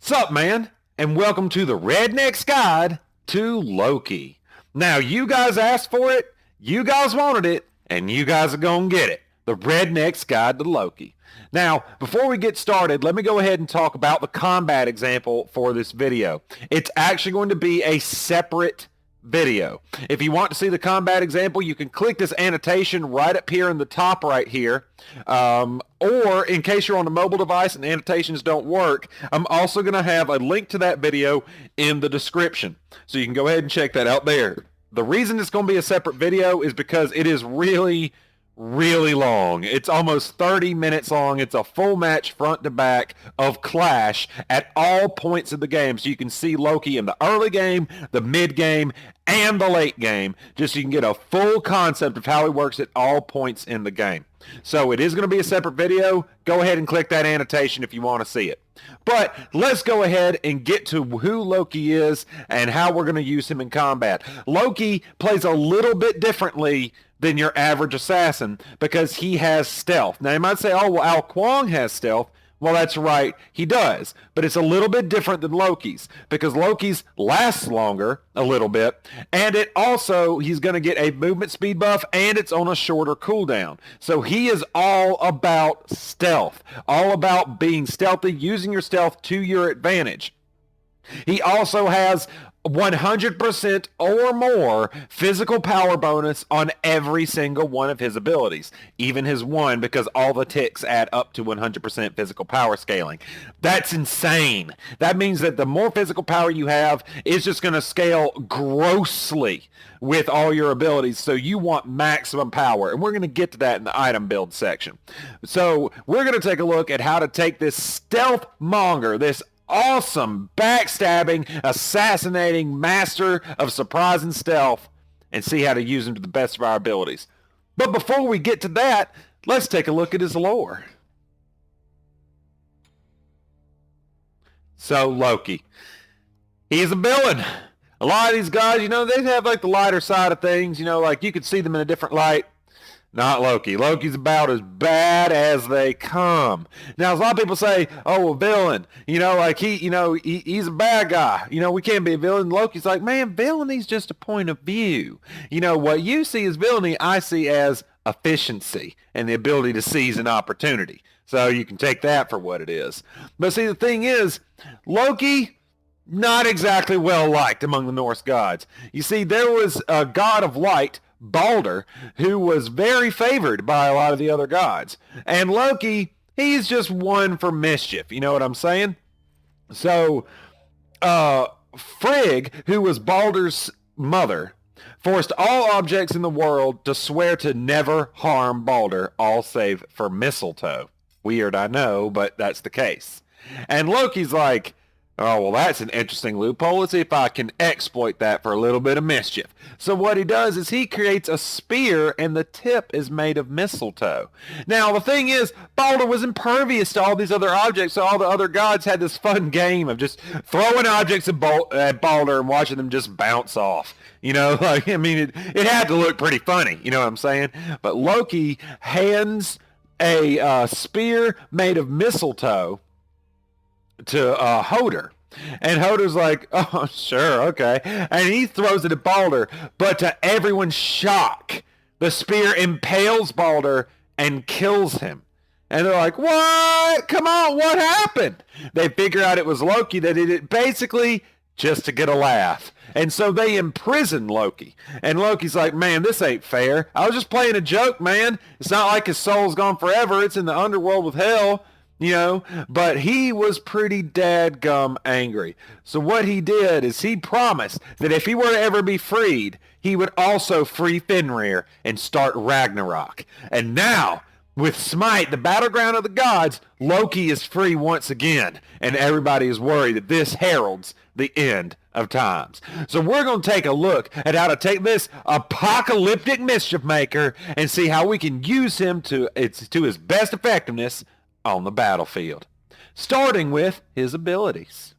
Sup, man, and welcome to the Redneck's Guide to Loki. Now, you guys asked for it, you guys wanted it, and you guys are gonna get it. The Redneck's Guide to Loki. Now, before we get started, let me go ahead and talk about the combat example for this video. It's actually going to be a separate video. If you want to see the combat example, you can click this annotation right up here in the top right here. Or in case you're on a mobile device and annotations don't work, I'm also going to have a link to that video in the description. So you can go ahead and check that out there. The reason it's going to be a separate video is because it is really long. It's almost 30 minutes long. It's a full match front to back of Clash at all points of the game. So you can see Loki in the early game, the mid game, and the late game, just so you can get a full concept of how he works at all points in the game. So it is going to be a separate video. Go ahead and click that annotation if you want to see it. But let's go ahead and get to who Loki is and how we're going to use him in combat. Loki plays a little bit differently than your average assassin because he has stealth. Now you might say, oh, well, Al Kwong has stealth. Well, that's right, he does. But it's a little bit different than Loki's because Loki's lasts longer a little bit, and it also, he's going to get a movement speed buff, and it's on a shorter cooldown. So he is all about stealth, all about being stealthy, using your stealth to your advantage. He also has 100% or more physical power bonus on every single one of his abilities, even his one, because all the ticks add up to 100% physical power scaling. That's insane. That means that the more physical power you have, it's just going to scale grossly with all your abilities, so you want maximum power, and we're going to get to that in the item build section. So we're going to take a look at how to take this stealth monger, this awesome backstabbing, assassinating master of surprise and stealth, and see how to use him to the best of our abilities. But before we get to that, let's take a look at his lore. So Loki, he's a villain. A lot of these guys, you know, they have like the lighter side of things, you know, like you could see them in a different light. Not Loki. Loki's about as bad as they come. Now, a lot of people say, oh, a villain. You know, like he's a bad guy. You know, we can't be a villain. Loki's like, man, villainy just a point of view. You know, what you see as villainy, I see as efficiency and the ability to seize an opportunity. So you can take that for what it is. But see, the thing is, Loki, not exactly well liked among the Norse gods. You see, there was a god of light, Balder, who was very favored by a lot of the other gods. And Loki, he's just one for mischief. You know what I'm saying? So, Frigg, who was Balder's mother, forced all objects in the world to swear to never harm Balder, all save for mistletoe. Weird, I know, but that's the case. And Loki's like, oh, well, that's an interesting loophole. Let's see if I can exploit that for a little bit of mischief. So what he does is he creates a spear, and the tip is made of mistletoe. Now, the thing is, Balder was impervious to all these other objects, so all the other gods had this fun game of just throwing objects at Balder and watching them just bounce off. You know, like, I mean, it had to look pretty funny, you know what I'm saying? But Loki hands a spear made of mistletoe to Hoder. And Hoder's like, oh, sure, okay. And he throws it at Balder. But to everyone's shock, the spear impales Balder and kills him. And they're like, what? Come on, what happened? They figure out it was Loki that did it basically just to get a laugh. And so they imprison Loki. And Loki's like, man, this ain't fair. I was just playing a joke, man. It's not like his soul's gone forever. It's in the underworld with hell. You know, but he was pretty dadgum angry. So what he did is he promised that if he were to ever be freed, he would also free Fenrir and start Ragnarok. And now, with Smite, the battleground of the gods, Loki is free once again. And everybody is worried that this heralds the end of times. So we're going to take a look at how to take this apocalyptic mischief maker and see how we can use him to his best effectiveness on the battlefield, starting with his abilities.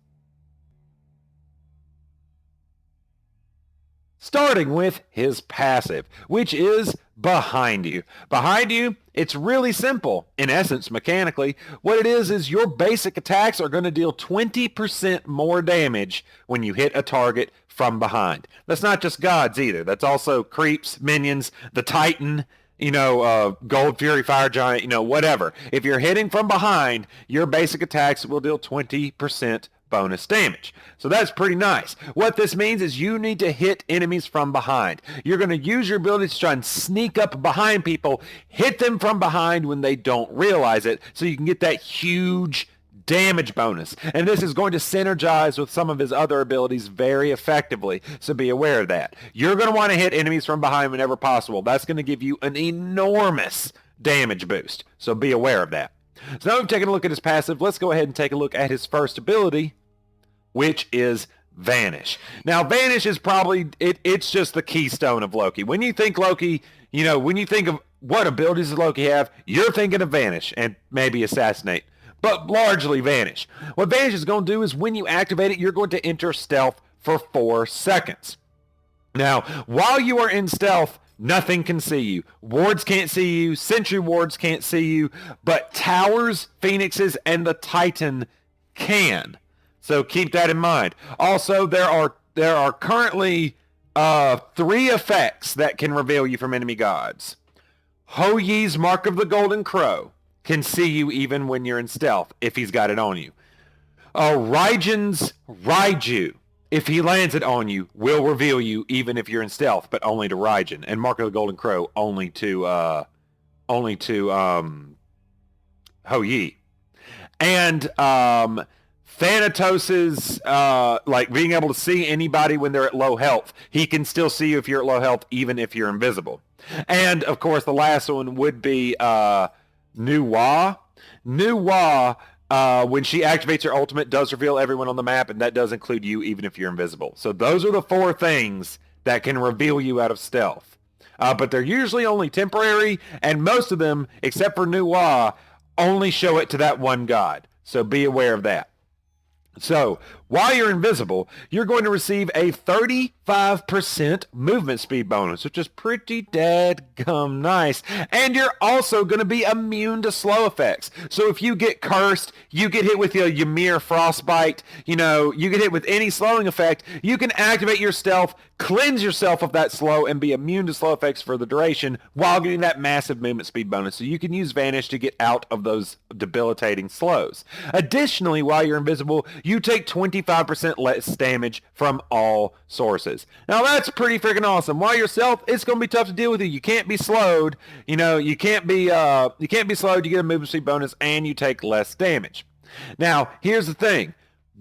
starting with his passive, which is behind you. Behind you, it's really simple. In essence, mechanically, what it is your basic attacks are going to deal 20% more damage when you hit a target from behind. That's not just gods either. That's also creeps, minions, the Titan, Gold Fury, Fire Giant, whatever. If you're hitting from behind, your basic attacks will deal 20% bonus damage. So that's pretty nice. What this means is you need to hit enemies from behind. You're going to use your ability to try and sneak up behind people, hit them from behind when they don't realize it, so you can get that huge damage bonus. And this is going to synergize with some of his other abilities very effectively, so be aware of that. You're going to want to hit enemies from behind whenever possible. That's going to give you an enormous damage boost, so be aware of that. So now we've taken a look at his passive. Let's go ahead and take a look at his first ability, which is Vanish. Now, Vanish is probably, it's just the keystone of Loki. When you think Loki, when you think of what abilities does Loki have, you're thinking of Vanish and maybe Assassinate, but largely Vanish. What Vanish is going to do is when you activate it, you're going to enter stealth for 4 seconds. Now, while you are in stealth, nothing can see you. Wards can't see you. Sentry wards can't see you. But towers, phoenixes, and the Titan can. So keep that in mind. Also, there are currently 3 effects that can reveal you from enemy gods. Ho-Yi's Mark of the Golden Crow can see you even when you're in stealth if he's got it on you. Raijin's Raiju, if he lands it on you, will reveal you even if you're in stealth, but only to Raijin. And Mark of the Golden Crow only to Ho-Yi. And Thanatos's like being able to see anybody when they're at low health. He can still see you if you're at low health, even if you're invisible. And of course, the last one would be Nuwa. Nuwa, when she activates her ultimate, does reveal everyone on the map, and that does include you, even if you're invisible. So those are the 4 things that can reveal you out of stealth. But they're usually only temporary, and most of them, except for Nuwa, only show it to that one god. So be aware of that. So, while you're invisible, you're going to receive a 35% movement speed bonus, which is pretty dadgum nice. And you're also going to be immune to slow effects. So if you get cursed, you get hit with a Ymir frostbite, you get hit with any slowing effect, you can activate your stealth, cleanse yourself of that slow, and be immune to slow effects for the duration while getting that massive movement speed bonus. So you can use Vanish to get out of those debilitating slows. Additionally, while you're invisible, you take 25% less damage from all sources. Now that's pretty freaking awesome. While you're stealth, it's going to be tough to deal with you. You can't be slowed. You can't be slowed. You get a movement speed bonus, and you take less damage. Now here's the thing: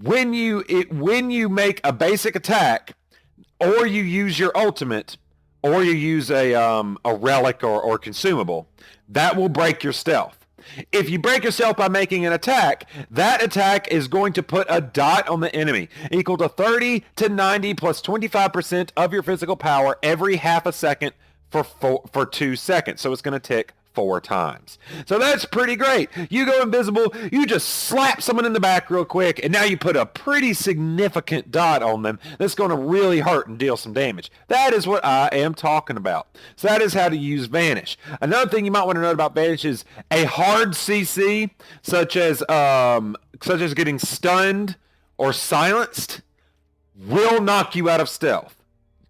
when you make a basic attack, or you use your ultimate, or you use a relic or consumable, that will break your stealth. If you break yourself by making an attack, that attack is going to put a dot on the enemy, equal to 30 to 90 plus 25% of your physical power every half a second for 2 seconds. So it's going to tick 4 times. So that's pretty great. You go invisible, you just slap someone in the back real quick, and now you put a pretty significant dot on them that's going to really hurt and deal some damage. That is what I am talking about. So that is how to use Vanish. Another thing you might want to know about Vanish is a hard CC, such as getting stunned or silenced, will knock you out of stealth.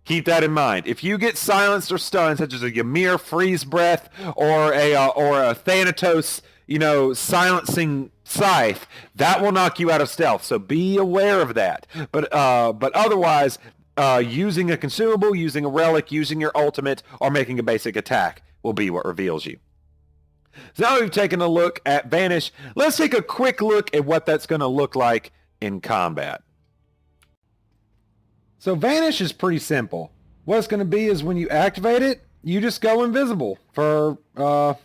Keep that in mind. If you get silenced or stunned, such as a Ymir freeze breath or a Thanatos, silencing scythe, that will knock you out of stealth. So be aware of that. But otherwise, using a consumable, using a relic, using your ultimate, or making a basic attack will be what reveals you. So now we've taken a look at Vanish. Let's take a quick look at what that's going to look like in combat. So Vanish is pretty simple. What it's going to be is when you activate it, you just go invisible for, 4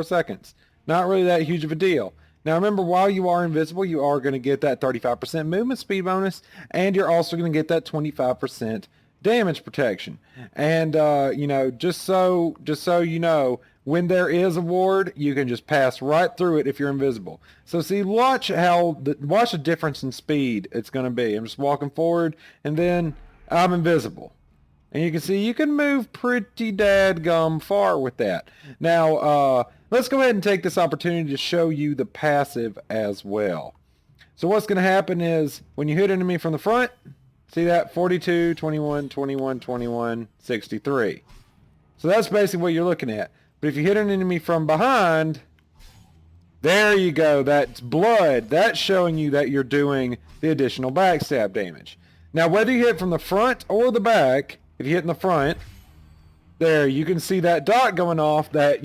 seconds. Not really that huge of a deal. Now remember, while you are invisible, you are going to get that 35% movement speed bonus, and you're also going to get that 25% damage protection. And, just so you know, when there is a ward, you can just pass right through it if you're invisible. So see, watch the difference in speed it's going to be. I'm just walking forward, and then I'm invisible. And you can see you can move pretty dadgum far with that. Now, let's go ahead and take this opportunity to show you the passive as well. So what's going to happen is when you hit enemy from the front, see that 42, 21, 21, 21, 63. So that's basically what you're looking at. But if you hit an enemy from behind, there you go. That's blood. That's showing you that you're doing the additional backstab damage. Now, whether you hit from the front or the back, if you hit in the front, there you can see that dot going off. That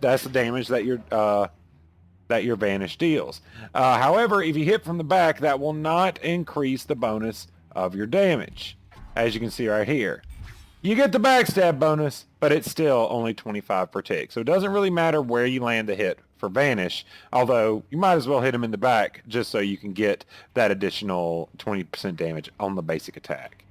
that's the damage that your Vanish deals. However, if you hit from the back, that will not increase the bonus of your damage, as you can see right here. You get the backstab bonus, but it's still only 25 per tick. So it doesn't really matter where you land the hit for Vanish, although you might as well hit him in the back just so you can get that additional 20% damage on the basic attack.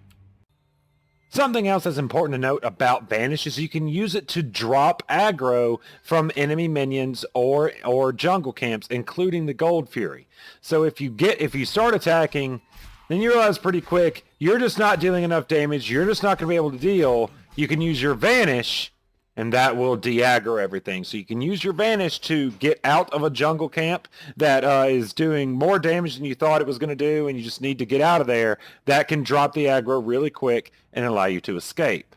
Something else that's important to note about Vanish is you can use it to drop aggro from enemy minions or jungle camps, including the Gold Fury. So if you start attacking, then you realize pretty quick you're just not dealing enough damage, you're just not going to be able to deal. You can use your Vanish, and that will de-aggro everything. So you can use your Vanish to get out of a jungle camp that is doing more damage than you thought it was going to do, and you just need to get out of there. That can drop the aggro really quick and allow you to escape.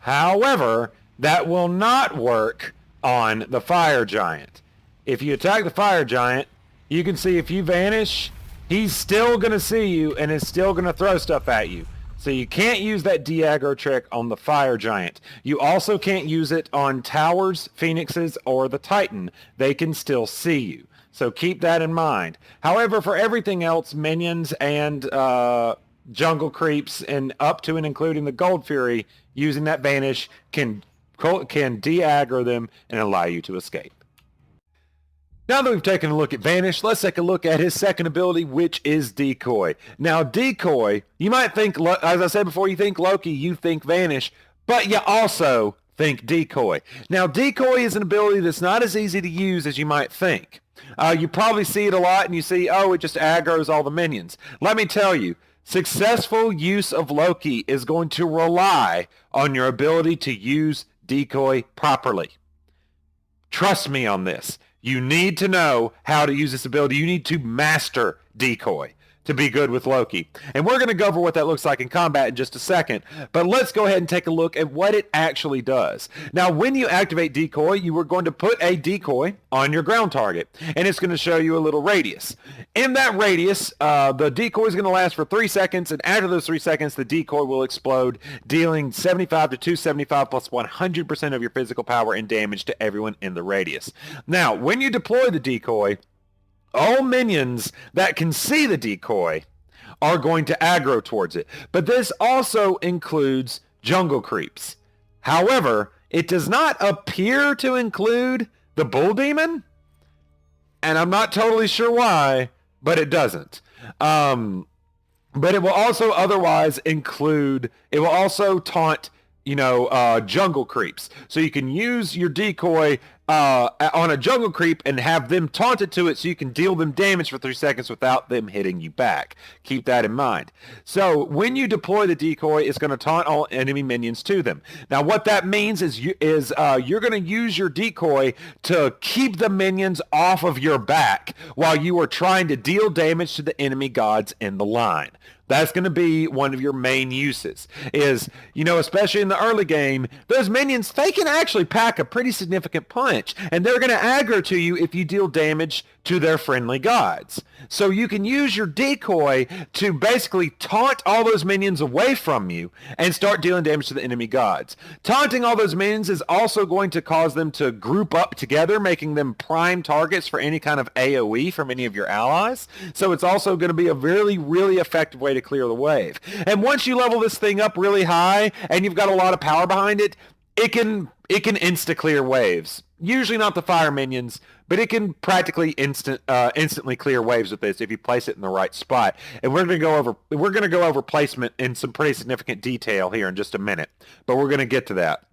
However, that will not work on the Fire Giant. If you attack the Fire Giant, you can see if you Vanish, he's still going to see you and is still going to throw stuff at you. So you can't use that de-aggro trick on the Fire Giant. You also can't use it on Towers, Phoenixes, or the Titan. They can still see you. So keep that in mind. However, for everything else, minions and jungle creeps and up to and including the Gold Fury, using that Vanish can de-aggro them and allow you to escape. Now that we've taken a look at Vanish, let's take a look at his second ability, which is Decoy. Now, Decoy, you might think, as I said before, you think Loki, you think Vanish, but you also think Decoy. Now, Decoy is an ability that's not as easy to use as you might think. You probably see it a lot and you see, oh, it just aggroes all the minions. Let me tell you, successful use of Loki is going to rely on your ability to use Decoy properly. Trust me on this. You need to know how to use this ability. You need to master Decoy to be good with Loki. And we're going to go over what that looks like in combat in just a second. But let's go ahead and take a look at what it actually does. Now, when you activate Decoy, you are going to put a decoy on your ground target. And it's going to show you a little radius. In that radius, the decoy is going to last for 3 seconds. And after those 3 seconds, the decoy will explode, dealing 75 to 275 plus 100% of your physical power and damage to everyone in the radius. Now, when you deploy the decoy, all minions that can see the decoy are going to aggro towards it. But this also includes jungle creeps. However, it does not appear to include the bull demon. And I'm not totally sure why, but it doesn't. But it will also otherwise include, it will also taunt, jungle creeps. So you can use your decoy on a jungle creep and have them taunted to it so you can deal them damage for 3 seconds without them hitting you back. Keep that in mind. So when you deploy the decoy, it's going to taunt all enemy minions to them. Now what that means is you're going to use your decoy to keep the minions off of your back while you are trying to deal damage to the enemy gods in the line. That's going to be one of your main uses is, especially in the early game, those minions, they can actually pack a pretty significant punch, and they're going to aggro to you if you deal damage to their friendly gods. So you can use your decoy to basically taunt all those minions away from you and start dealing damage to the enemy gods. Taunting all those minions is also going to cause them to group up together, making them prime targets for any kind of AoE from any of your allies. So it's also going to be a really, really effective way to clear the wave. And once you level this thing up really high and you've got a lot of power behind it, it can insta-clear waves. Usually not the fire minions, but it can practically instantly clear waves with this if you place it in the right spot. And we're going to go over placement in some pretty significant detail here in just a minute, but we're going to get to that.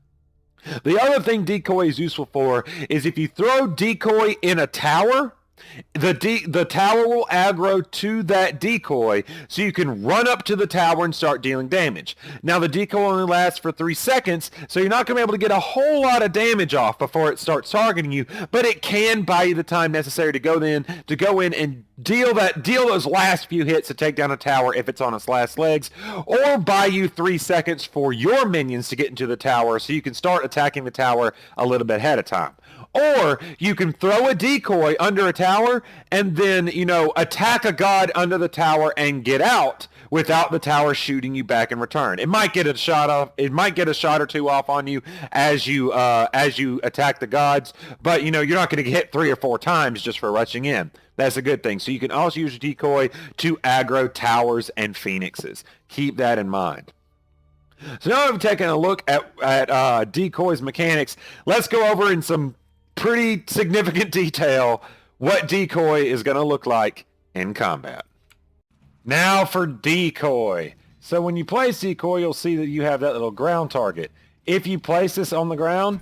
The other thing decoy is useful for is if you throw decoy in a tower, The tower will aggro to that decoy, so you can run up to the tower and start dealing damage. Now, the decoy only lasts for 3 seconds, so you're not going to be able to get a whole lot of damage off before it starts targeting you, but it can buy you the time necessary to go in and deal those last few hits to take down a tower if it's on its last legs, or buy you 3 seconds for your minions to get into the tower so you can start attacking the tower a little bit ahead of time. Or you can throw a decoy under a tower and then, attack a god under the tower and get out without the tower shooting you back in return. It might get a shot off. It might get a shot or two off on you as you attack the gods, but you're not going to get hit 3 or 4 times just for rushing in. That's a good thing. So you can also use a decoy to aggro towers and phoenixes. Keep that in mind. So now I've taken a look at decoys mechanics. Let's go over in some pretty significant detail what decoy is going to look like in combat. Now for decoy. So when you place decoy, you'll see that you have that little ground target. If you place this on the ground,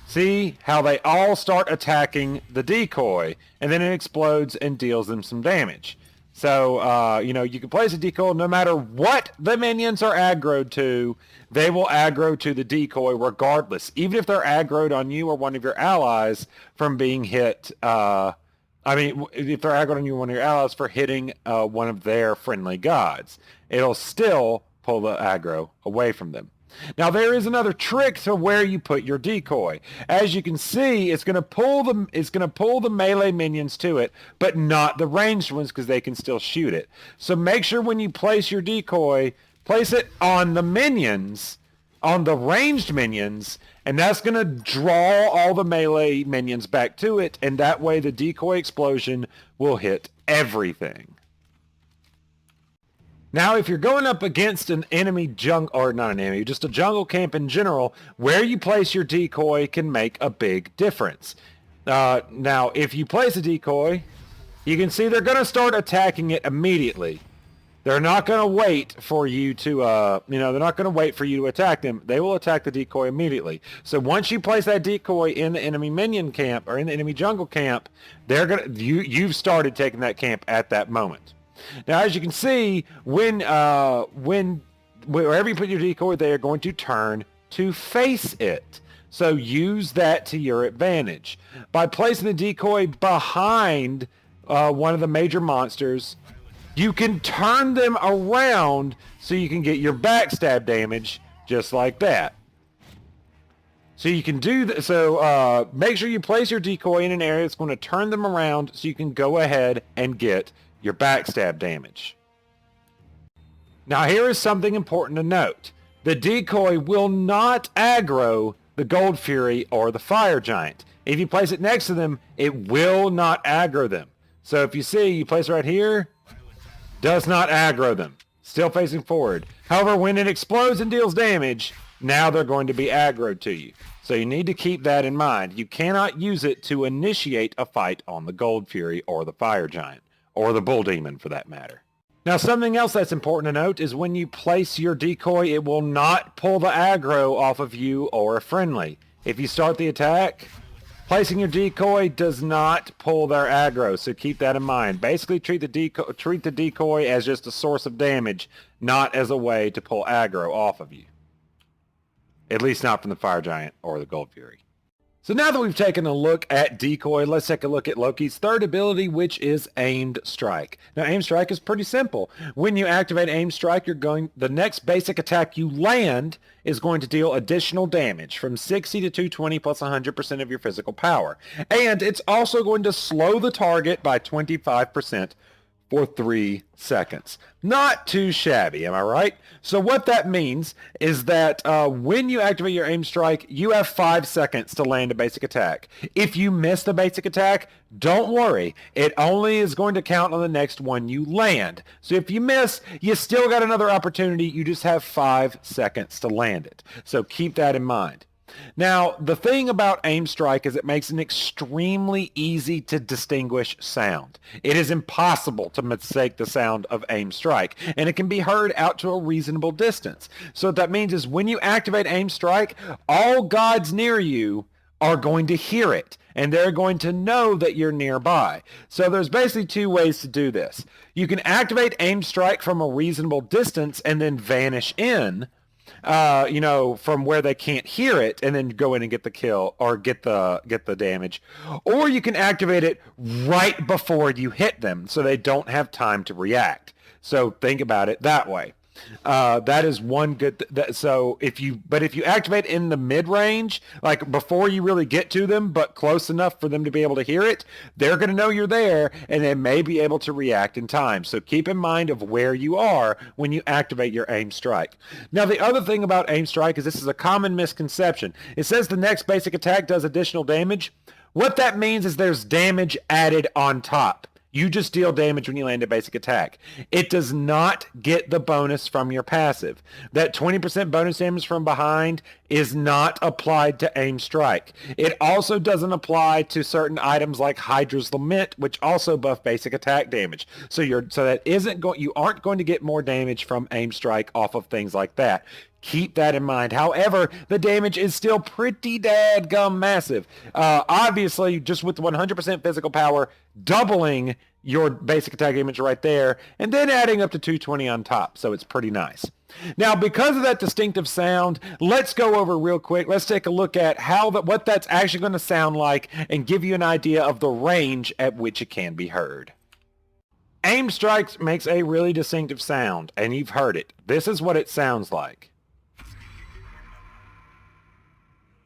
see how they all start attacking the decoy, and then it explodes and deals them some damage. So, you can place a decoy no matter what the minions are aggroed to, they will aggro to the decoy regardless, even if they're aggroed on you or one of your allies from being hit. If they're aggroed on you or one of your allies for hitting one of their friendly gods, it'll still pull the aggro away from them. Now there is another trick to where you put your decoy. As you can see, it's going to pull the melee minions to it, but not the ranged ones because they can still shoot it. So make sure when you place your decoy, place it on the minions, on the ranged minions, and that's going to draw all the melee minions back to it, and that way the decoy explosion will hit everything. Now, if you're going up against an enemy just a jungle camp in general, where you place your decoy can make a big difference. Now, if you place a decoy, you can see they're going to start attacking it immediately. They're not going to wait for you to, they're not going to wait for you to attack them. They will attack the decoy immediately. So once you place that decoy in the enemy minion camp or in the enemy jungle camp, you've started taking that camp at that moment. Now, as you can see, wherever you put your decoy, they are going to turn to face it. So use that to your advantage. By placing the decoy behind one of the major monsters, you can turn them around so you can get your backstab damage just like that. So you can do that. So make sure you place your decoy in an area that's going to turn them around so you can go ahead and get your backstab damage. Now here is something important to note. The decoy will not aggro the Gold Fury or the Fire Giant. If you place it next to them, it will not aggro them. So if you see, you place it right here, does not aggro them. Still facing forward. However, when it explodes and deals damage, now they're going to be aggroed to you. So you need to keep that in mind. You cannot use it to initiate a fight on the Gold Fury or the Fire Giant, or the Bull Demon for that matter. Now something else that's important to note is when you place your decoy, it will not pull the aggro off of you or a friendly. If you start the attack, placing your decoy does not pull their aggro, so keep that in mind. Basically treat the decoy as just a source of damage, not as a way to pull aggro off of you. At least not from the Fire Giant or the Gold Fury. So now that we've taken a look at decoy, let's take a look at Loki's third ability, which is aimed strike. Now aimed strike is pretty simple. When you activate aimed strike, the next basic attack you land is going to deal additional damage from 60 to 220 plus 100% of your physical power. And it's also going to slow the target by 25% for 3 seconds. Not too shabby, am I right? So what that means is that when you activate your aim strike, you have 5 seconds to land a basic attack. If you miss the basic attack, don't worry. It only is going to count on the next one you land. So if you miss, you still got another opportunity. You just have 5 seconds to land it. So keep that in mind. Now, the thing about aim strike is it makes an extremely easy to distinguish sound. It is impossible to mistake the sound of aim strike, and it can be heard out to a reasonable distance. So what that means is when you activate aim strike, all gods near you are going to hear it, and they're going to know that you're nearby. So there's basically two ways to do this. You can activate aim strike from a reasonable distance and then vanish in, from where they can't hear it, and then go in and get the kill or get the damage. Or you can activate it right before you hit them so they don't have time to react. So think about it that way. That is one good. If you activate in the mid range, like before you really get to them, but close enough for them to be able to hear it, they're going to know you're there, and they may be able to react in time. So keep in mind of where you are when you activate your aim strike. Now, the other thing about aim strike is this is a common misconception. It says the next basic attack does additional damage. What that means is there's damage added on top. You just deal damage when you land a basic attack. It does not get the bonus from your passive. That 20% bonus damage from behind is not applied to aim strike. It also doesn't apply to certain items like Hydra's Lament, which also buff basic attack damage. So you aren't going to get more damage from aim strike off of things like that. Keep that in mind. However, the damage is still pretty dadgum massive. Obviously, just with 100% physical power, doubling your basic attack damage right there, and then adding up to 220 on top. So it's pretty nice. Now, because of that distinctive sound, let's go over real quick. Let's take a look at what that's actually going to sound like and give you an idea of the range at which it can be heard. Aim strikes makes a really distinctive sound, and you've heard it. This is what it sounds like.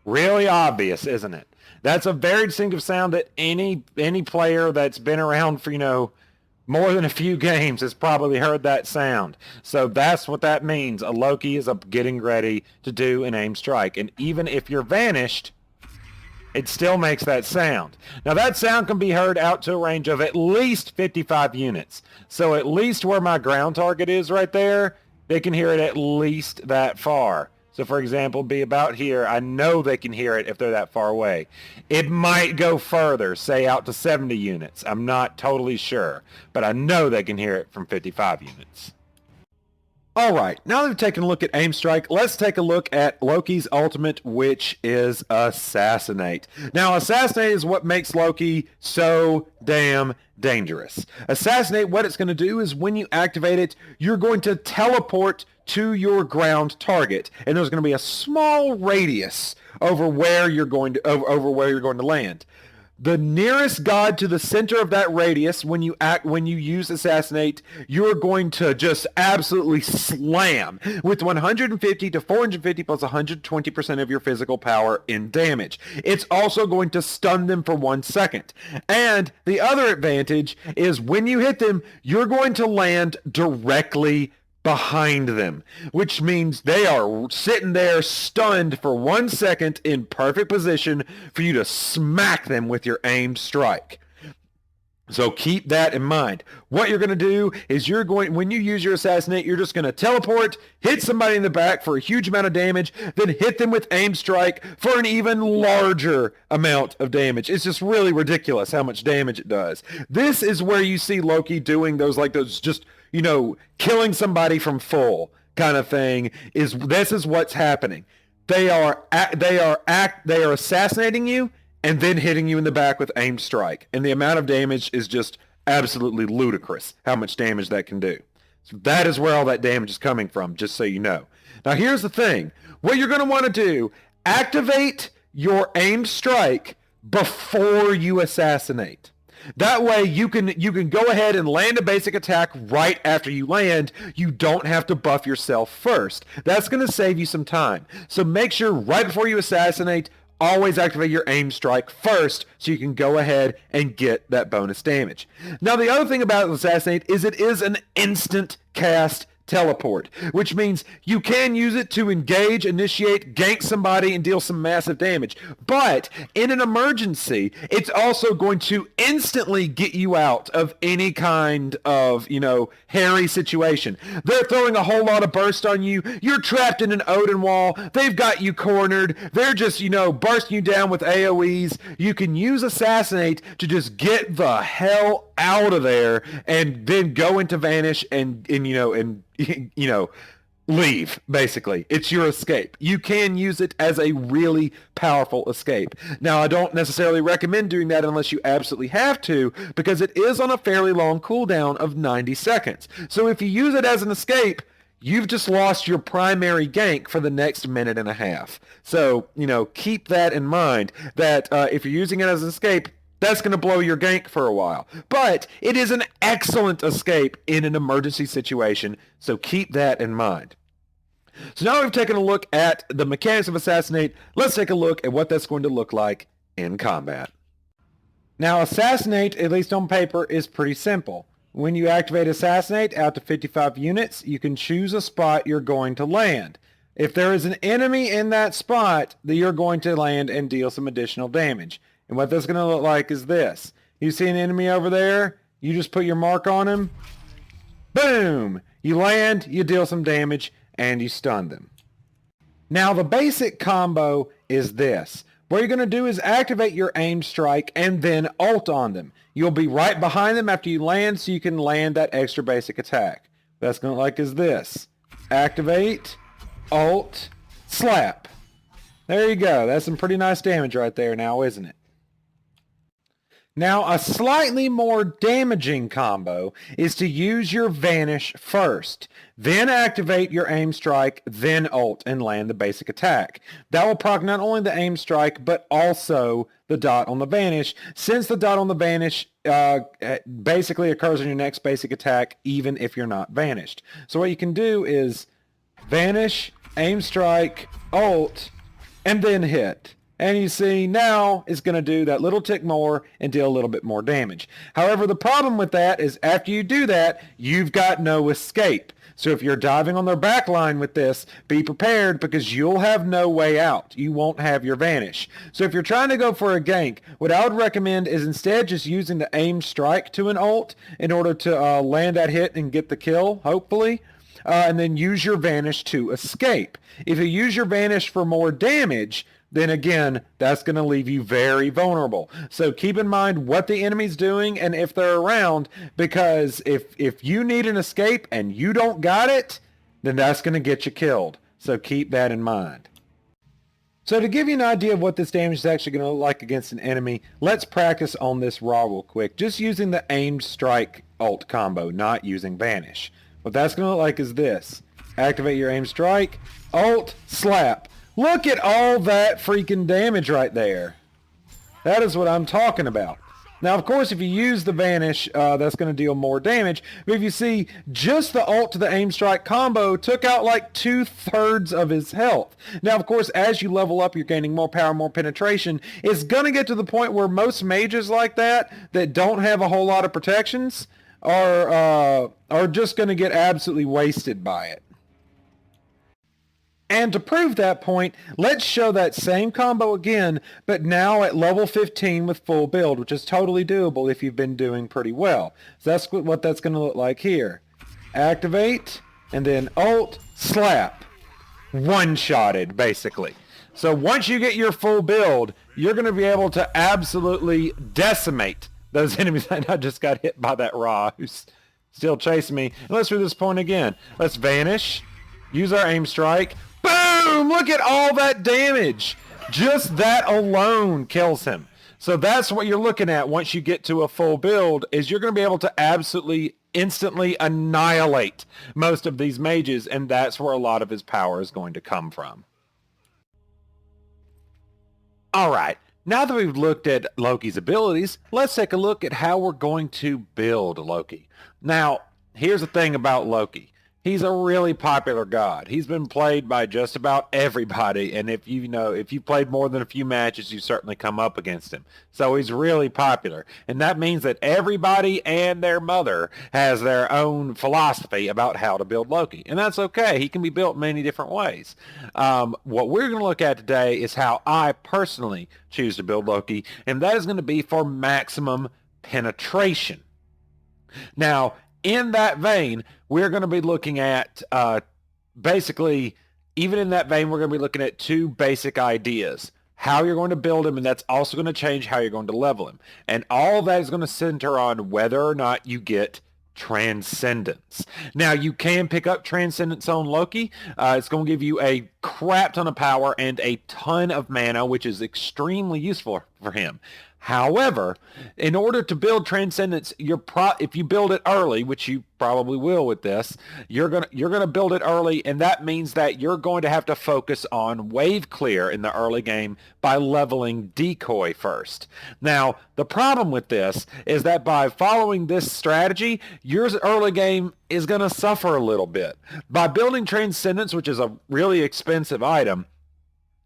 Really obvious, isn't it? That's a very distinctive sound that any player that's been around for, more than a few games has probably heard that sound. So that's what that means. A Loki is getting ready to do an aim strike. And even if you're vanished, it still makes that sound. Now that sound can be heard out to a range of at least 55 units. So at least where my ground target is right there, they can hear it at least that far. So, for example, be about here. I know they can hear it if they're that far away. It might go further, say out to 70 units. I'm not totally sure, but I know they can hear it from 55 units. All right, now that we've taken a look at aim strike, let's take a look at Loki's ultimate, which is Assassinate. Now, Assassinate is what makes Loki so damn dangerous. Assassinate, what it's going to do is when you activate it, you're going to teleport to your ground target, and there's going to be a small radius over where you're going to land. The nearest god to the center of that radius, when you use Assassinate, you're going to just absolutely slam with 150 to 450 plus 120% of your physical power in damage. It's also going to stun them for 1 second. And the other advantage is when you hit them, you're going to land directly behind them, which means they are sitting there stunned for 1 second in perfect position for you to smack them with your aimed strike. So keep that in mind. What you're going to do is when you use your Assassinate, you're just going to teleport, hit somebody in the back for a huge amount of damage, then hit them with aim strike for an even larger amount of damage. It's just really ridiculous how much damage it does. This is where you see Loki doing those just killing somebody from full kind of thing. This is what's happening. They are assassinating you and then hitting you in the back with aim strike. And the amount of damage is just absolutely ludicrous, how much damage that can do. So that is where all that damage is coming from, just so you know. Now here's the thing. What you're going to want to do, activate your aim strike before you assassinate. That way you can go ahead and land a basic attack right after you land. You don't have to buff yourself first. That's going to save you some time. So make sure right before you assassinate, always activate your aim strike first so you can go ahead and get that bonus damage. Now the other thing about Assassinate is it is an instant cast teleport, which means you can use it to engage, initiate, gank somebody, and deal some massive damage. But in an emergency, it's also going to instantly get you out of any kind of, hairy situation. They're throwing a whole lot of burst on you. You're trapped in an Odin wall. They've got you cornered. They're just, bursting you down with AoEs. You can use Assassinate to just get the hell out of there and then go into Vanish and leave, basically. It's your escape. You can use it as a really powerful escape. Now, I don't necessarily recommend doing that unless you absolutely have to, because it is on a fairly long cooldown of 90 seconds. So if you use it as an escape, you've just lost your primary gank for the next minute and a half. So, keep that in mind, that if you're using it as an escape, that's going to blow your gank for a while. But it is an excellent escape in an emergency situation, so keep that in mind. So now we've taken a look at the mechanics of Assassinate. Let's take a look at what that's going to look like in combat. Now, Assassinate, at least on paper, is pretty simple. When you activate Assassinate out to 55 units, you can choose a spot you're going to land. If there is an enemy in that spot, then you're going to land and deal some additional damage. And what that's going to look like is this. You see an enemy over there, you just put your mark on him. Boom! You land, you deal some damage, and you stun them. Now the basic combo is this. What you're going to do is activate your aim strike and then ult on them. You'll be right behind them after you land, so you can land that extra basic attack. What that's going to look like is this. Activate, ult, slap. There you go. That's some pretty nice damage right there now, isn't it? Now, a slightly more damaging combo is to use your Vanish first, then activate your aim strike, then ult and land the basic attack. That will proc not only the aim strike, but also the dot on the Vanish, since the dot on the Vanish basically occurs on your next basic attack, even if you're not vanished. So what you can do is Vanish, aim strike, ult, and then hit. And you see now it's going to do that little tick more and deal a little bit more damage. However, the problem with that is after you do that, you've got no escape. So if you're diving on their back line with this, be prepared because you'll have no way out. You won't have your Vanish. So if you're trying to go for a gank, what I would recommend is instead just using the aim strike to an ult in order to land that hit and get the kill, hopefully. And then use your Vanish to escape. If you use your Vanish for more damage, then again, that's going to leave you very vulnerable. So keep in mind what the enemy's doing and if they're around, because if you need an escape and you don't got it, then that's going to get you killed. So keep that in mind. So to give you an idea of what this damage is actually going to look like against an enemy, let's practice on this raw real quick, just using the aimed strike ult combo, not using Vanish. What that's going to look like is this. Activate your aim strike, ult, slap. Look at all that freaking damage right there. That is what I'm talking about. Now, of course, if you use the Vanish, that's going to deal more damage. But if you see, just the ult to the aim strike combo took out like 2/3 of his health. Now, of course, as you level up, you're gaining more power, more penetration. It's going to get to the point where most mages like that don't have a whole lot of protections are just going to get absolutely wasted by it. And to prove that point, let's show that same combo again, but now at level 15 with full build, which is totally doable if you've been doing pretty well. So that's what that's going to look like here. Activate, and then ult, slap. One-shotted, basically. So once you get your full build, you're going to be able to absolutely decimate those enemies. I just got hit by that Ra who's still chasing me. And let's do this point again. Let's Vanish, use our aim strike. Boom! Look at all that damage. Just that alone kills him. So that's what you're looking at once you get to a full build, is you're going to be able to absolutely instantly annihilate most of these mages, and that's where a lot of his power is going to come from. Alright, now that we've looked at Loki's abilities, let's take a look at how we're going to build Loki. Now, here's the thing about Loki. He's a really popular god. He's been played by just about everybody, and if you've played more than a few matches, you certainly come up against him. So he's really popular, and that means that everybody and their mother has their own philosophy about how to build Loki, and that's okay. He can be built many different ways. What we're going to look at today is how I personally choose to build Loki, and that is going to be for maximum penetration. Now, in that vein, we're going to be looking at, basically, even in that vein, we're going to be looking at two basic ideas. How you're going to build him, and that's also going to change how you're going to level him. And all that is going to center on whether or not you get Transcendence. Now, you can pick up Transcendence on Loki. It's going to give you a crap ton of power and a ton of mana, which is extremely useful for him. However, in order to build Transcendence, if you build it early, which you probably will with this, you're gonna build it early, and that means that you're going to have to focus on wave clear in the early game by leveling Decoy first. Now, the problem with this is that by following this strategy, your early game is going to suffer a little bit. By building Transcendence, which is a really expensive item,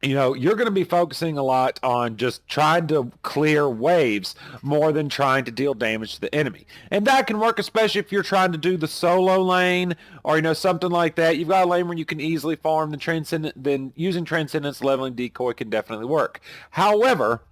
you're going to be focusing a lot on just trying to clear waves more than trying to deal damage to the enemy. And that can work especially if you're trying to do the solo lane or, something like that. You've got a lane where you can easily farm the Transcendence, then using Transcendence leveling Decoy can definitely work. However,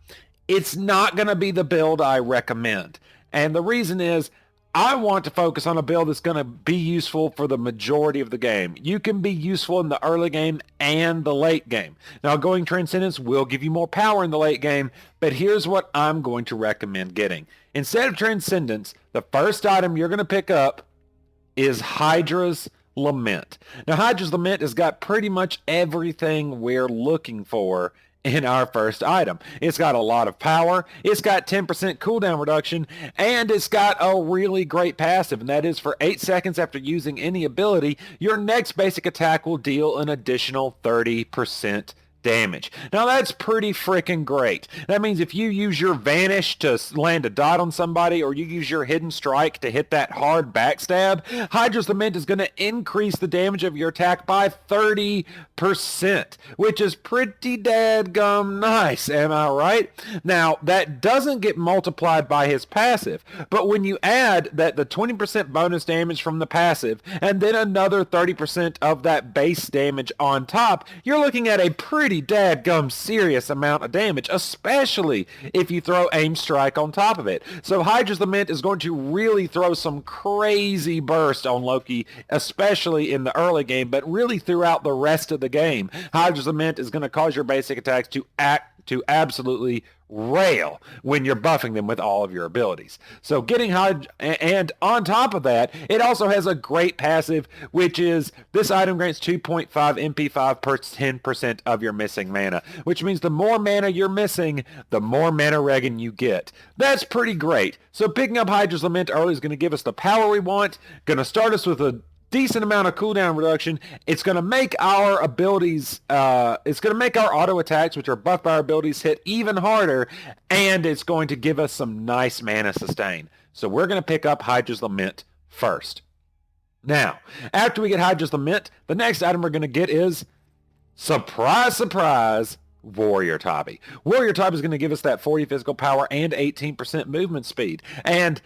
it's not going to be the build I recommend. And the reason is, I want to focus on a build that's going to be useful for the majority of the game. You can be useful in the early game and the late game. Now, going Transcendence will give you more power in the late game, but here's what I'm going to recommend getting. Instead of Transcendence, the first item you're going to pick up is Hydra's Lament. Now, Hydra's Lament has got pretty much everything we're looking for in our first item. It's got a lot of power, it's got 10% cooldown reduction, and it's got a really great passive, and that is for 8 seconds after using any ability, your next basic attack will deal an additional 30% damage. Now that's pretty freaking great. That means if you use your Vanish to land a dot on somebody, or you use your Hidden Strike to hit that hard backstab, Hydra's Lament is going to increase the damage of your attack by 30%, which is pretty dadgum nice, am I right? Now, that doesn't get multiplied by his passive, but when you add that the 20% bonus damage from the passive, and then another 30% of that base damage on top, you're looking at a pretty dadgum serious amount of damage, especially if you throw Aim Strike on top of it. So Hydra's Lament is going to really throw some crazy burst on Loki, especially in the early game, but really throughout the rest of the game. Hydra's Lament is going to cause your basic attacks to absolutely rail when you're buffing them with all of your abilities. So getting Hydra, and on top of that, it also has a great passive, which is this item grants 2.5 MP5 per 10% of your missing mana, which means the more mana you're missing, the more mana regen you get. That's pretty great. So picking up Hydra's Lament early is going to give us the power we want, going to start us with a decent amount of cooldown reduction. It's going to make our abilities, it's going to make our auto attacks, which are buffed by our abilities, hit even harder, and it's going to give us some nice mana sustain. So we're going to pick up Hydra's Lament first. Now, after we get Hydra's Lament, the next item we're going to get is, surprise, surprise, Warrior Tabi. Warrior Tabi is going to give us that 40 physical power and 18% movement speed. And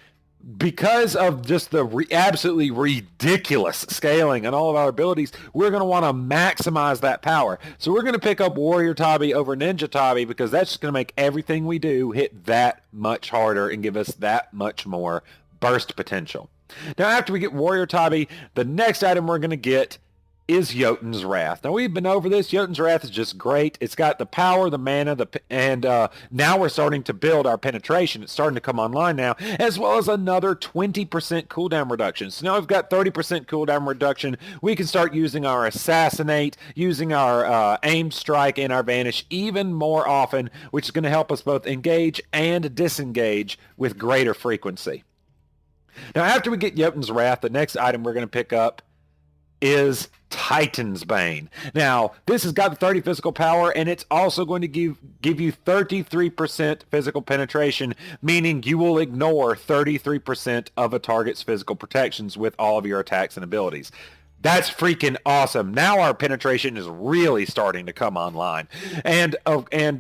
because of just the absolutely ridiculous scaling and all of our abilities, we're going to want to maximize that power. So we're going to pick up Warrior Tabi over Ninja Tabi because that's just going to make everything we do hit that much harder and give us that much more burst potential. Now, after we get Warrior Tabi, the next item we're going to get is Jotun's Wrath. Now, we've been over this. Jotun's Wrath is just great. It's got the power, the mana, and now we're starting to build our penetration. It's starting to come online now, as well as another 20% cooldown reduction. So now we've got 30% cooldown reduction. We can start using our Assassinate, using our Aim Strike and our Vanish even more often, which is going to help us both engage and disengage with greater frequency. Now, after we get Jotun's Wrath, the next item we're going to pick up is Titan's Bane. Now, this has got the 30 physical power, and it's also going to give you 33% physical penetration, meaning you will ignore 33% of a target's physical protections with all of your attacks and abilities. That's freaking awesome. Now our penetration is really starting to come online. And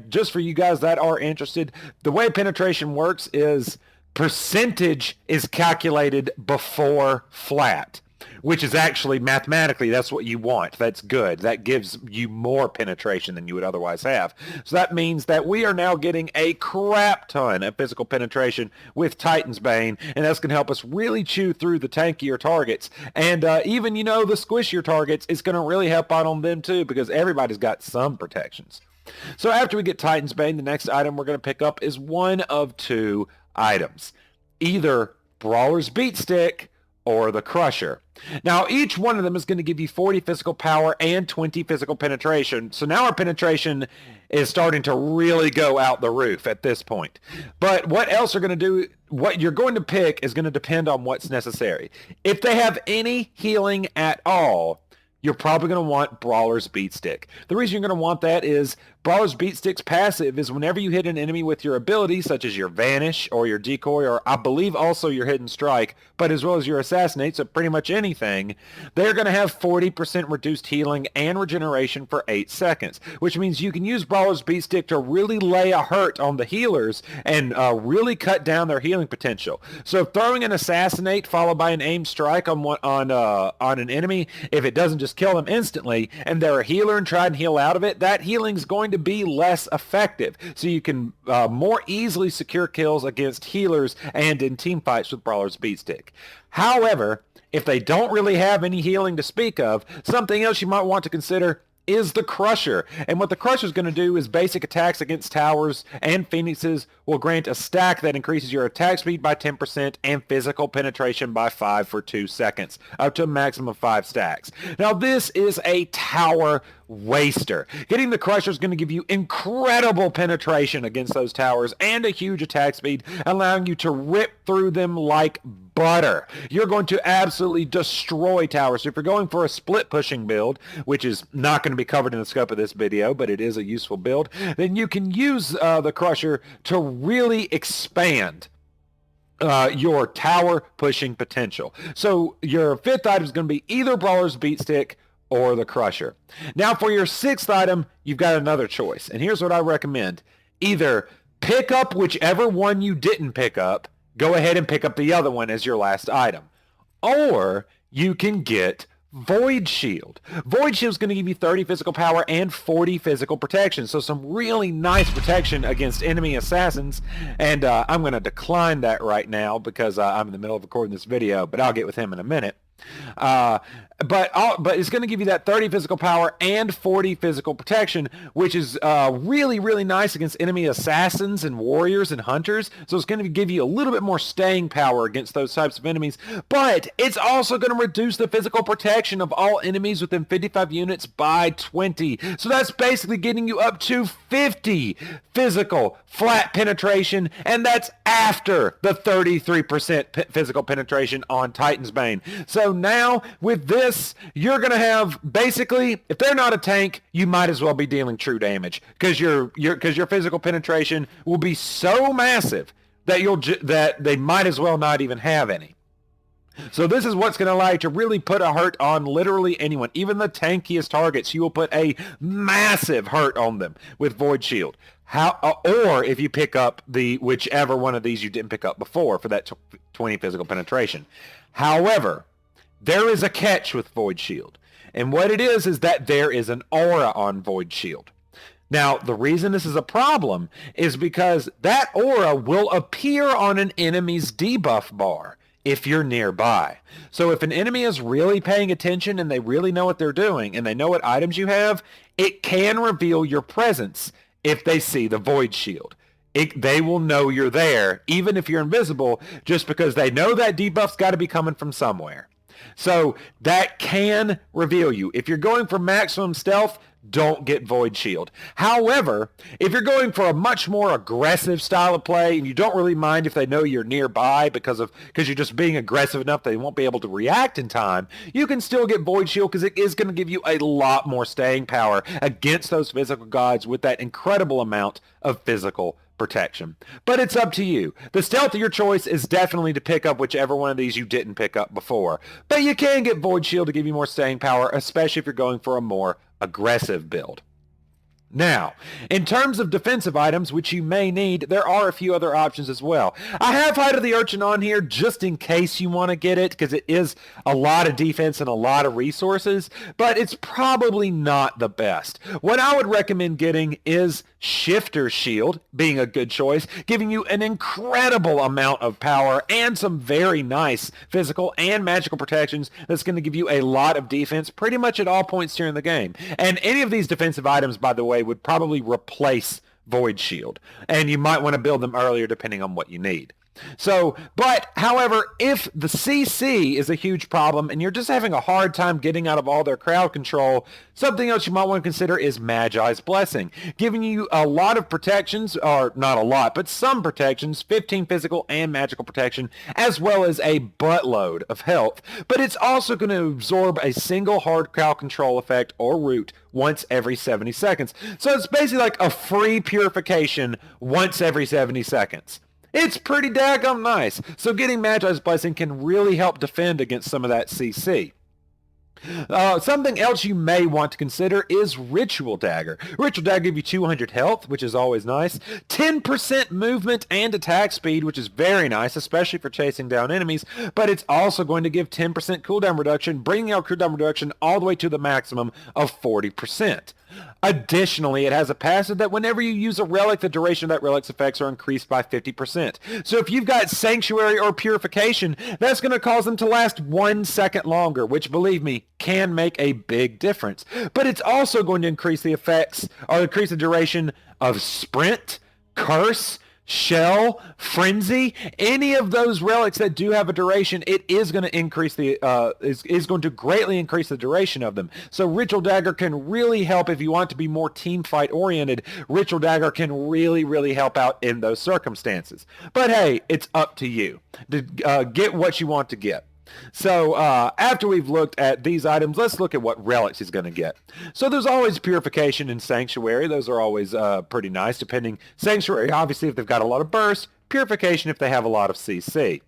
just for you guys that are interested, the way penetration works is percentage is calculated before flat, which is actually mathematically, that's what you want. That's good. That gives you more penetration than you would otherwise have. So that means that we are now getting a crap ton of physical penetration with Titan's Bane, and that's going to help us really chew through the tankier targets. And even, the squishier targets, it's going to really help out on them too, because everybody's got some protections. So after we get Titan's Bane, the next item we're going to pick up is one of two items. Either Brawler's Beat Stick or the Crusher. Now, each one of them is going to give you 40 physical power and 20 physical penetration. So now our penetration is starting to really go out the roof at this point. But what else are going to do, what you're going to pick is going to depend on what's necessary. If they have any healing at all, you're probably going to want Brawler's Beatstick. The reason you're going to want that is Brawler's Beatstick's passive is whenever you hit an enemy with your ability, such as your Vanish or your Decoy, or I believe also your Hidden Strike, but as well as your Assassinate, so pretty much anything, they're going to have 40% reduced healing and regeneration for 8 seconds, which means you can use Brawler's Beatstick to really lay a hurt on the healers and really cut down their healing potential. So throwing an Assassinate followed by an Aim Strike on an enemy, if it doesn't just kill them instantly, and they're a healer and try and heal out of it, that healing's going to be less effective. So you can more easily secure kills against healers and in team fights with Brawler's Beatstick. However, if they don't really have any healing to speak of, something else you might want to consider is the Crusher. And what the Crusher is going to do is basic attacks against towers and phoenixes will grant a stack that increases your attack speed by 10% and physical penetration by 5 for 2 seconds, up to a maximum of 5 stacks. Now this is a tower waster. Getting the Crusher is going to give you incredible penetration against those towers and a huge attack speed, allowing you to rip through them like butter. You're going to absolutely destroy towers. So if you're going for a split pushing build, which is not going to be covered in the scope of this video, but it is a useful build, then you can use the Crusher to really expand your tower pushing potential. So your 5th item is going to be either Brawler's Beatstick or the Crusher. Now for your 6th item, you've got another choice. And here's what I recommend. Either pick up whichever one you didn't pick up, go ahead and pick up the other one as your last item. Or you can get Void Shield. Void Shield is going to give you 30 physical power and 40 physical protection. So some really nice protection against enemy assassins. And I'm going to decline that right now because I'm in the middle of recording this video, but I'll get with him in a minute. But it's going to give you that 30 physical power and 40 physical protection, which is really, really nice against enemy assassins and warriors and hunters. So it's going to give you a little bit more staying power against those types of enemies. But it's also going to reduce the physical protection of all enemies within 55 units by 20. So that's basically getting you up to 50 physical flat penetration, and that's after the 33% physical penetration on Titan's Bane. So now with this, you're going to have basically, if they're not a tank, you might as well be dealing true damage because your physical penetration will be so massive that that they might as well not even have any. So this is what's going to allow you to really put a hurt on literally anyone. Even the tankiest targets, you will put a massive hurt on them with Void Shield. Or if you pick up whichever one of these you didn't pick up before for that 20 physical penetration. However, there is a catch with Void Shield. And what it is that there is an aura on Void Shield. Now, the reason this is a problem is because that aura will appear on an enemy's debuff bar if you're nearby. So if an enemy is really paying attention and they really know what they're doing and they know what items you have, it can reveal your presence if they see the Void Shield. They will know you're there, even if you're invisible, just because they know that debuff's got to be coming from somewhere. So that can reveal you. If you're going for maximum stealth, don't get Void Shield. However, if you're going for a much more aggressive style of play and you don't really mind if they know you're nearby because you're just being aggressive enough they won't be able to react in time, you can still get Void Shield because it is going to give you a lot more staying power against those physical gods with that incredible amount of physical protection. But it's up to you. The stealth of your choice is definitely to pick up whichever one of these you didn't pick up before. But you can get Void Shield to give you more staying power, especially if you're going for a more aggressive build. Now, in terms of defensive items, which you may need, there are a few other options as well. I have Hide of the Urchin on here just in case you want to get it, because it is a lot of defense and a lot of resources, but it's probably not the best. What I would recommend getting is Shifter Shield, being a good choice, giving you an incredible amount of power and some very nice physical and magical protections that's going to give you a lot of defense pretty much at all points during the game. And any of these defensive items, by the way, would probably replace Void Shield, and you might want to build them earlier depending on what you need. So, but however, if the CC is a huge problem and you're just having a hard time getting out of all their crowd control, something else you might want to consider is Magi's Blessing, giving you a lot of protections, or not a lot, but some protections, 15 physical and magical protection, as well as a buttload of health. But it's also going to absorb a single hard crowd control effect or root once every 70 seconds. So it's basically like a free purification once every 70 seconds. It's pretty daggum nice. So getting Magi's Blessing can really help defend against some of that CC. Something else you may want to consider is Ritual Dagger. Ritual Dagger gives you 200 health, which is always nice. 10% movement and attack speed, which is very nice, especially for chasing down enemies. But it's also going to give 10% cooldown reduction, bringing our cooldown reduction all the way to the maximum of 40%. Additionally, it has a passive that whenever you use a relic, the duration of that relic's effects are increased by 50%. So if you've got Sanctuary or Purification, that's going to cause them to last 1 second longer, which, believe me, can make a big difference. But it's also going to increase the effects, or increase the duration of Sprint, Curse, Shell, Frenzy, any of those relics that do have a duration, it is going to increase the is going to greatly increase the duration of them. So Ritual Dagger can really help if you want to be more team fight oriented. Ritual Dagger can really help out in those circumstances. But hey, it's up to you to get what you want to get. So after we've looked at these items, let's look at what relics he's going to get. So there's always Purification and Sanctuary. Those are always pretty nice, depending. Sanctuary, obviously, if they've got a lot of burst. Purification, if they have a lot of CC.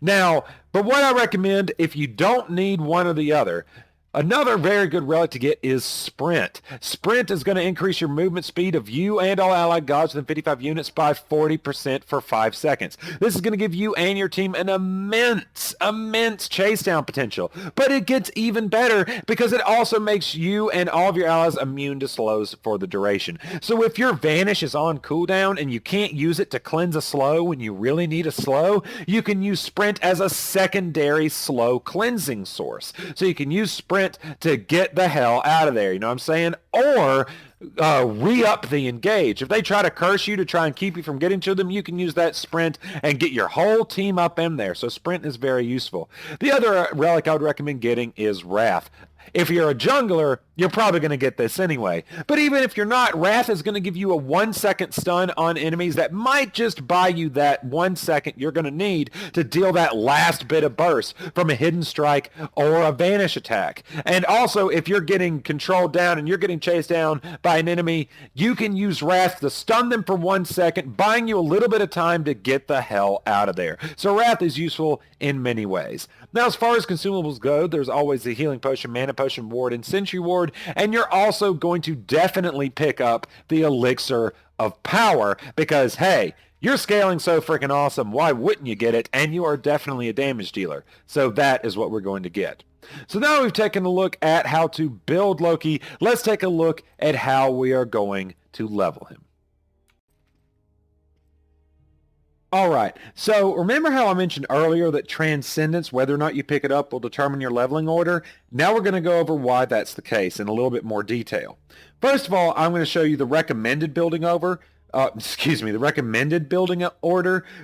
Now, but what I recommend, if you don't need one or the other, another very good relic to get is Sprint. Sprint is going to increase your movement speed of you and all allied gods within 55 units by 40% for 5 seconds. This is going to give you and your team an immense chase down potential. But it gets even better because it also makes you and all of your allies immune to slows for the duration. So if your Vanish is on cooldown and you can't use it to cleanse a slow when you really need a slow, you can use Sprint as a secondary slow cleansing source. So you can use Sprint to get the hell out of there, you know what I'm saying? Or re-up the engage. If they try to curse you to try and keep you from getting to them, you can use that Sprint and get your whole team up in there. So Sprint is very useful. The other relic I would recommend getting is Wrath. If you're a jungler, you're probably going to get this anyway. But even if you're not, Wrath is going to give you a 1-second stun on enemies that might just buy you that 1 second you're going to need to deal that last bit of burst from a hidden strike or a Vanish attack. And also, if you're getting controlled down and you're getting chased down by an enemy, you can use Wrath to stun them for 1 second, buying you a little bit of time to get the hell out of there. So Wrath is useful in many ways. Now, as far as consumables go, there's always the Healing Potion, Mana Potion, Ward, and Sentry Ward, and you're also going to definitely pick up the Elixir of Power because, hey, you're scaling so freaking awesome, why wouldn't you get it? And you are definitely a damage dealer. So that is what we're going to get. So now we've taken a look at how to build Loki. Let's take a look at how we are going to level him. All right, so remember how I mentioned earlier that Transcendence, whether or not you pick it up, will determine your leveling order? Now we're going to go over why that's the case in a little bit more detail. First of all, I'm going to show you the recommended building order,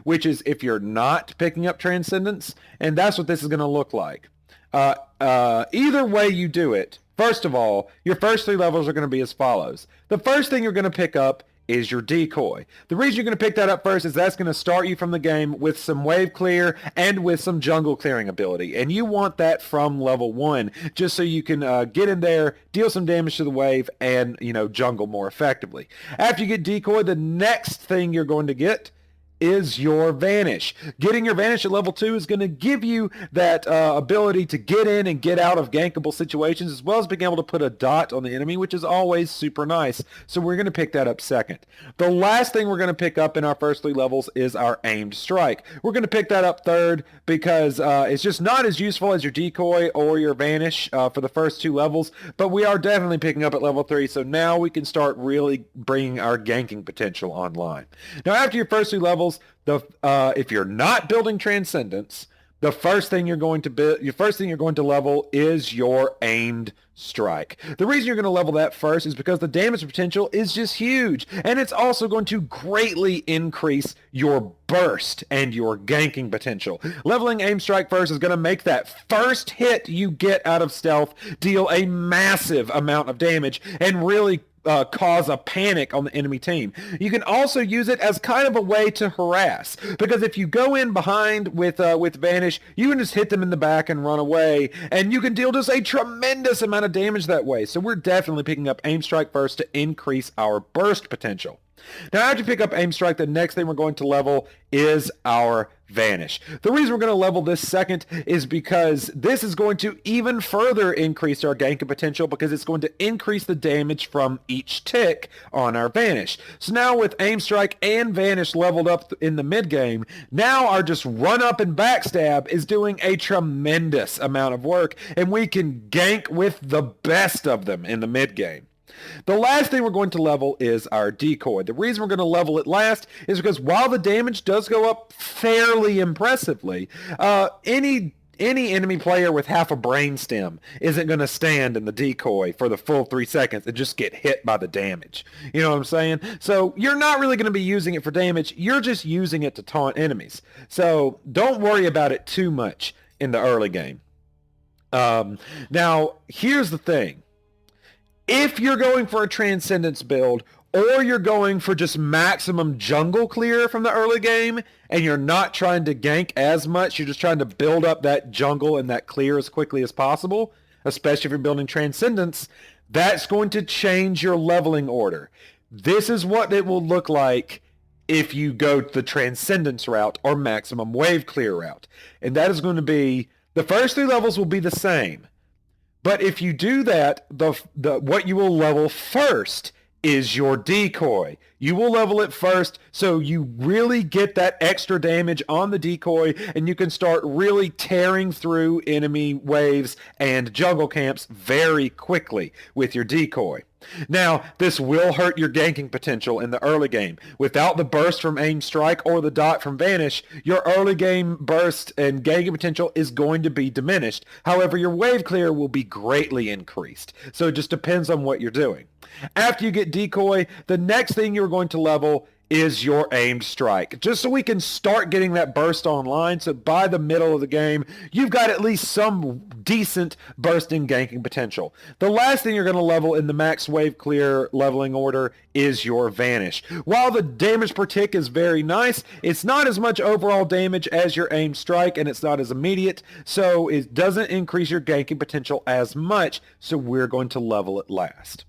which is if you're not picking up Transcendence, and that's what this is going to look like. Either way you do it, first of all, your first 3 levels are going to be as follows. The first thing you're going to pick up is your Decoy. The reason you're going to pick that up first is that's going to start you from the game with some wave clear and with some jungle clearing ability. And you want that from level 1 just so you can get in there, deal some damage to the wave, and, jungle more effectively. After you get Decoy, the next thing you're going to get is your Vanish. Getting your Vanish at level 2 is going to give you that ability to get in and get out of gankable situations, as well as being able to put a dot on the enemy, which is always super nice. So we're going to pick that up second. The last thing we're going to pick up in our first 3 levels is our Aimed Strike. We're going to pick that up third because it's just not as useful as your Decoy or your Vanish for the first 2 levels, but we are definitely picking up at level 3, so now we can start really bringing our ganking potential online. Now, after your first 3 levels, if you're not building Transcendence, the first thing you're going to build, your first thing you're going to level is your aimed strike. The reason you're going to level that first is because the damage potential is just huge, and it's also going to greatly increase your burst and your ganking potential. Leveling aim strike first is going to make that first hit you get out of stealth deal a massive amount of damage and really cause a panic on the enemy team. You can also use it as kind of a way to harass, because if you go in behind with Vanish, you can just hit them in the back and run away, and you can deal just a tremendous amount of damage that way. So we're definitely picking up aim strike first to increase our burst potential. Now, after you pick up aim strike, the next thing we're going to level is our Vanish. The reason we're going to level this second is because this is going to even further increase our ganking potential, because it's going to increase the damage from each tick on our Vanish. So now with aim strike and Vanish leveled up in the mid game, now our just run up and backstab is doing a tremendous amount of work, and we can gank with the best of them in the mid game. The last thing we're going to level is our Decoy. The reason we're going to level it last is because while the damage does go up fairly impressively, any enemy player with half a brain stem isn't going to stand in the Decoy for the full 3 seconds and just get hit by the damage. You know what I'm saying? So you're not really going to be using it for damage. You're just using it to taunt enemies. So don't worry about it too much in the early game. Now, here's the thing. If you're going for a Transcendence build, or you're going for just maximum jungle clear from the early game, and you're not trying to gank as much, you're just trying to build up that jungle and that clear as quickly as possible, especially if you're building Transcendence, that's going to change your leveling order. This is what it will look like if you go the Transcendence route or maximum wave clear route. And that is going to be, the first 3 levels will be the same. But if you do that, what you will level first is your Decoy. You will level it first so you really get that extra damage on the Decoy, and you can start really tearing through enemy waves and jungle camps very quickly with your Decoy. Now, this will hurt your ganking potential in the early game. Without the burst from aim strike or the dot from Vanish, your early game burst and ganking potential is going to be diminished. However, your wave clear will be greatly increased. So it just depends on what you're doing. After you get Decoy, the next thing you're going to level is your aimed strike, just so we can start getting that burst online. So by the middle of the game, you've got at least some decent bursting ganking potential. The last thing you're going to level in the max wave clear leveling order is your Vanish. While the damage per tick is very nice, it's not as much overall damage as your aimed strike, and it's not as immediate, so it doesn't increase your ganking potential as much, so we're going to level it last.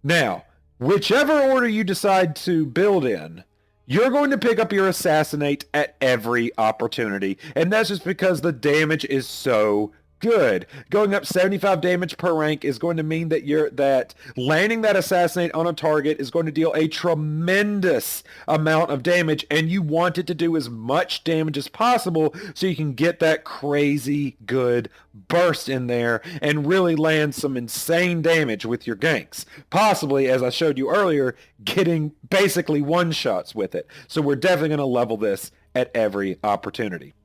Now, whichever order you decide to build in, you're going to pick up your Assassinate at every opportunity. And that's just because the damage is so good. Going up 75 damage per rank is going to mean that landing that Assassinate on a target is going to deal a tremendous amount of damage, and you want it to do as much damage as possible so you can get that crazy good burst in there and really land some insane damage with your ganks. Possibly, as I showed you earlier, getting basically one-shots with it. So we're definitely going to level this at every opportunity.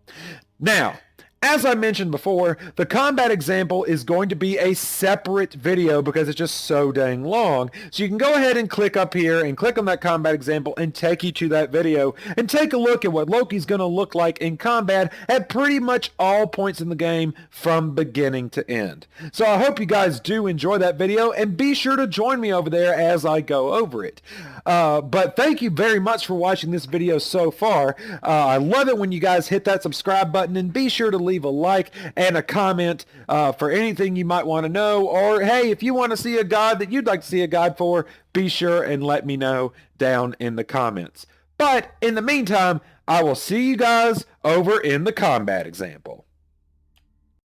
Now, as I mentioned before, the combat example is going to be a separate video because it's just so dang long. So you can go ahead and click up here and click on that combat example and take you to that video and take a look at what Loki's going to look like in combat at pretty much all points in the game from beginning to end. So I hope you guys do enjoy that video, and be sure to join me over there as I go over it. But thank you very much for watching this video so far. I love it when you guys hit that subscribe button, and be sure to leave a like and a comment for anything you might want to know, or hey, if you want to see a guide that you'd like to see a guide for, be sure and let me know down in the comments. But in the meantime, I will see you guys over in the combat example.